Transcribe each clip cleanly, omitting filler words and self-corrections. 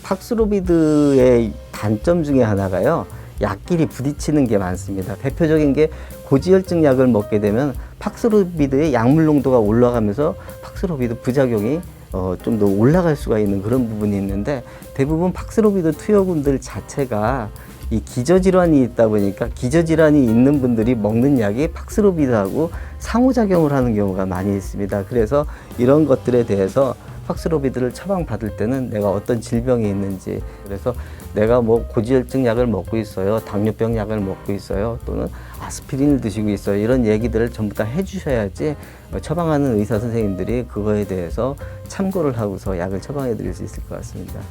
팍스로비드의 단점 중에 하나가요, 약끼리 부딪히는 게 많습니다. 대표적인 게 고지혈증 약을 먹게 되면 팍스로비드의 약물 농도가 올라가면서 팍스로비드 부작용이 좀 더 올라갈 수가 있는 그런 부분이 있는데, 대부분 팍스로비드 투여군들 자체가 이 기저질환이 있다 보니까 기저질환이 있는 분들이 먹는 약이 팍스로비드하고 상호작용을 하는 경우가 많이 있습니다. 그래서 이런 것들에 대해서 팍스로비드를 처방받을 때는 내가 어떤 질병이 있는지, 그래서 내가 뭐 고지혈증 약을 먹고 있어요, 당뇨병 약을 먹고 있어요, 또는 아스피린을 드시고 있어요, 이런 얘기들을 전부 다 해주셔야지 처방하는 의사 선생님들이 그거에 대해서 참고를 하고서 약을 처방해 드릴 수 있을 것 같습니다.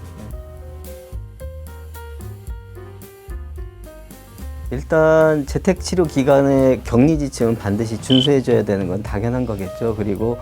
일단 재택치료 기간에 격리 지침은 반드시 준수해 줘야 되는 건 당연한 거겠죠. 그리고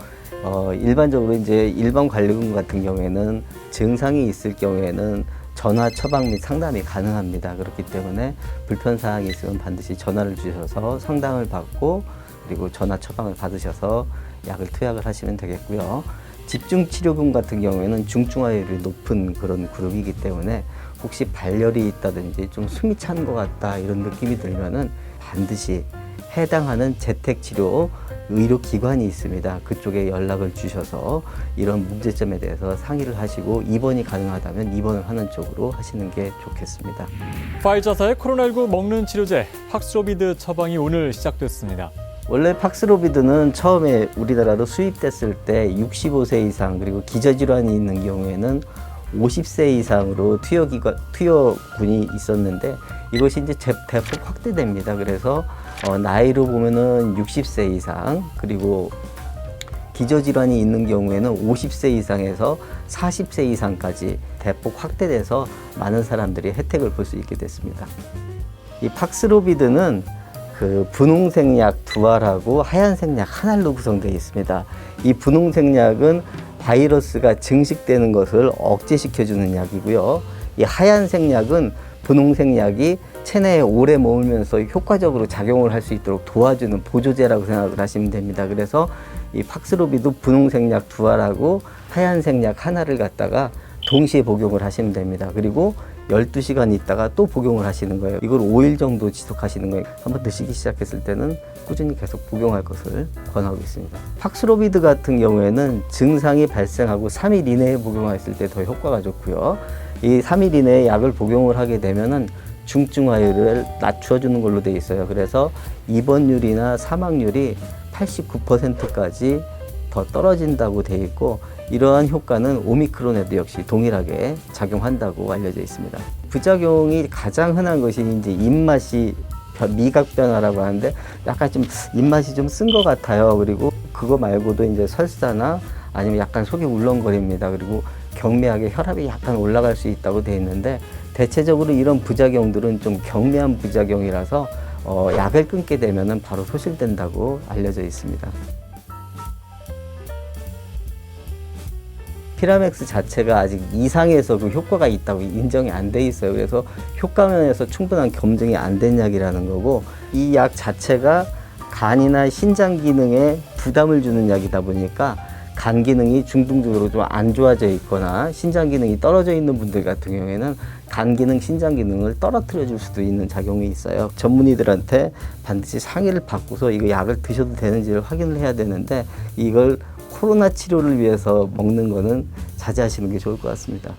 일반적으로 이제 일반관리군 같은 경우에는 증상이 있을 경우에는 전화 처방 및 상담이 가능합니다. 그렇기 때문에 불편사항이 있으면 반드시 전화를 주셔서 상담을 받고, 그리고 전화 처방을 받으셔서 약을 투약을 하시면 되겠고요. 집중치료군 같은 경우에는 중증화율이 높은 그런 그룹이기 때문에 혹시 발열이 있다든지 좀 숨이 찬 것 같다 이런 느낌이 들면은 반드시 해당하는 재택치료 의료기관이 있습니다. 그쪽에 연락을 주셔서 이런 문제점에 대해서 상의를 하시고 입원이 가능하다면 입원을 하는 쪽으로 하시는 게 좋겠습니다. 파이자사의 코로나19 먹는 치료제 팍스로비드 처방이 오늘 시작됐습니다. 원래 팍스로비드는 처음에 우리나라로 수입됐을 때 65세 이상 그리고 기저질환이 있는 경우에는 50세 이상으로 투여군이 있었는데, 이것이 이제 대폭 확대됩니다. 그래서 나이로 보면은 60세 이상, 그리고 기저질환이 있는 경우에는 50세 이상에서 40세 이상까지 대폭 확대돼서 많은 사람들이 혜택을 볼 수 있게 됐습니다. 이 팍스로비드는 그 분홍색 약 두 알하고 하얀색 약 한 알로 구성되어 있습니다. 이 분홍색 약은 바이러스가 증식되는 것을 억제시켜주는 약이고요. 이 하얀색 약은 분홍색 약이 체내에 오래 머물면서 효과적으로 작용을 할 수 있도록 도와주는 보조제라고 생각을 하시면 됩니다. 그래서 이 팍스로비드 분홍색 약 두 알하고 하얀색 약 하나를 갖다가 동시에 복용을 하시면 됩니다. 그리고 12시간 있다가 또 복용을 하시는 거예요. 이걸 5일 정도 지속하시는 거예요. 한번 드시기 시작했을 때는 꾸준히 계속 복용할 것을 권하고 있습니다. 팍스로비드 같은 경우에는 증상이 발생하고 3일 이내에 복용했을 때 더 효과가 좋고요. 이 3일 이내에 약을 복용을 하게 되면은 중증화율을 낮춰주는 걸로 되어 있어요. 그래서 입원율이나 사망률이 89%까지 더 떨어진다고 되어 있고, 이러한 효과는 오미크론에도 역시 동일하게 작용한다고 알려져 있습니다. 부작용이 가장 흔한 것이 이제 입맛이 미각 변화라고 하는데, 약간 좀 입맛이 좀 쓴 것 같아요. 그리고 그거 말고도 이제 설사나 아니면 약간 속이 울렁거립니다. 그리고 경미하게 혈압이 약간 올라갈 수 있다고 되어 있는데, 대체적으로 이런 부작용들은 좀 경미한 부작용이라서 약을 끊게 되면은 바로 소실된다고 알려져 있습니다. 피라맥스 자체가 아직 이상에서 그 효과가 있다고 인정이 안 돼 있어요. 그래서 효과면에서 충분한 검증이 안 된 약이라는 거고, 이 약 자체가 간이나 신장 기능에 부담을 주는 약이다 보니까 간 기능이 중등적으로 좀 안 좋아져 있거나 신장 기능이 떨어져 있는 분들 같은 경우에는 간 기능, 신장 기능을 떨어뜨려 줄 수도 있는 작용이 있어요. 전문의들한테 반드시 상의를 받고서 이거 약을 드셔도 되는지를 확인을 해야 되는데, 이걸 코로나 치료를 위해서 먹는 거는 자제하시는 게 좋을 것 같습니다.